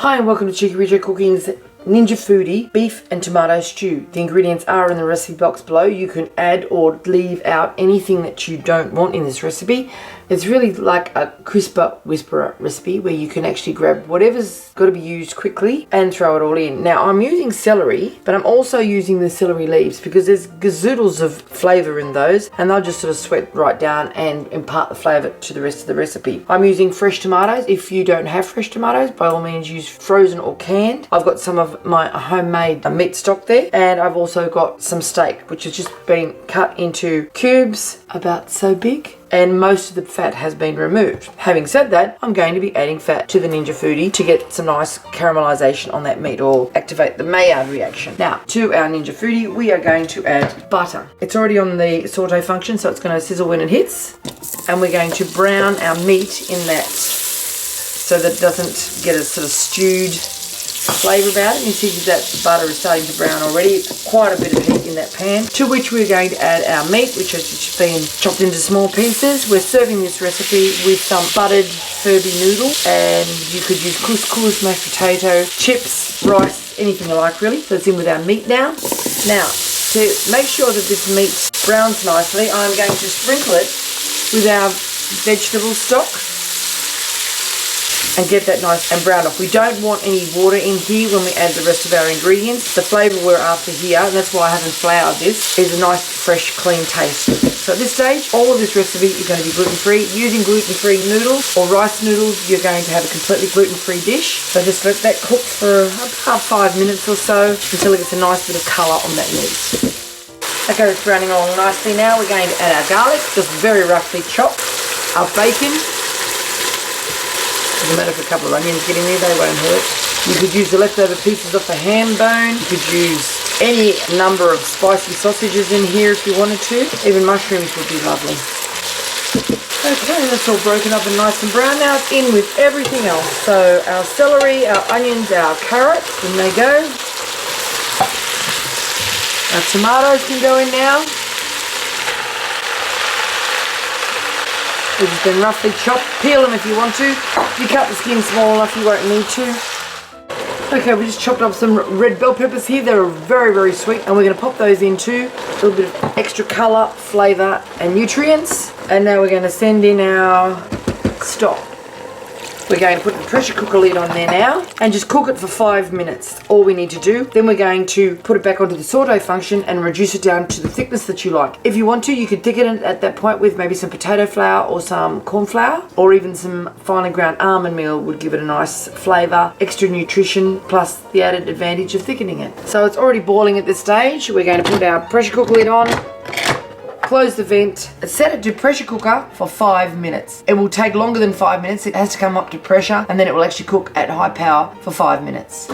Hi and welcome to Cheekyricho Cooking's Ninja Foodi Beef and Tomato Stew. The ingredients are in the recipe box below. You can add or leave out anything that you don't want in this recipe. It's really like a crisper whisperer recipe where you can actually grab whatever's got to be used quickly and throw it all in. Now I'm using celery, but I'm also using the celery leaves because there's gazoodles of flavour in those and they'll just sort of sweat right down and impart the flavour to the rest of the recipe. I'm using fresh tomatoes. If you don't have fresh tomatoes, by all means use frozen or canned. I've got some of my homemade meat stock there, and I've also got some steak which has just been cut into cubes about so big, and most of the fat has been removed. Having said that, I'm going to be adding fat to the Ninja Foodi to get some nice caramelization on that meat or activate the Maillard reaction. Now, to our Ninja Foodi, we are going to add butter. It's already on the saute function, so it's going to sizzle when it hits. And we're going to brown our meat in that so that it doesn't get a sort of stewed flavour about it. You see that butter is starting to brown already. Quite a bit of heat in that pan, to which we're going to add our meat, which has just been chopped into small pieces. We're serving this recipe with some buttered herby noodle, and you could use couscous, mashed potato, chips, rice, anything you like really. So it's in with our meat now. Now, to make sure that this meat browns nicely, I'm going to sprinkle it with our vegetable stock and get that nice and brown off. We don't want any water in here when we add the rest of our ingredients. The flavour we're after here, and that's why I haven't floured this, is a nice, fresh, clean taste. So at this stage, all of this recipe is going to be gluten-free. Using gluten-free noodles or rice noodles, you're going to have a completely gluten-free dish. So just let that cook for about 5 minutes or so until it gets a nice bit of colour on that meat. Okay, it's browning along nicely now. We're going to add our garlic, just very roughly chopped. Our bacon. Doesn't matter if a couple of onions get in there, they won't hurt. You could use the leftover pieces off the ham bone. You could use any number of spicy sausages in here if you wanted to. Even mushrooms would be lovely. Okay, that's all broken up and nice and brown. Now it's in with everything else. So our celery, our onions, our carrot, in they go. Our tomatoes can go in now. They've just been roughly chopped. Peel them if you want to. If you cut the skin small enough, you won't need to. Okay, we just chopped up some red bell peppers here. They're very, very sweet. And we're going to pop those in too. A little bit of extra colour, flavour and nutrients. And now we're going to send in our stock. We're going to put the pressure cooker lid on there now and just cook it for 5 minutes. That's all we need to do. Then we're going to put it back onto the saute function and reduce it down to the thickness that you like. If you want to, you could thicken it at that point with maybe some potato flour or some corn flour, or even some finely ground almond meal would give it a nice flavour, extra nutrition, plus the added advantage of thickening it. So it's already boiling at this stage. We're going to put our pressure cooker lid on. Close the vent, set it to pressure cooker for 5 minutes. It will take longer than 5 minutes. It has to come up to pressure and then it will actually cook at high power for 5 minutes.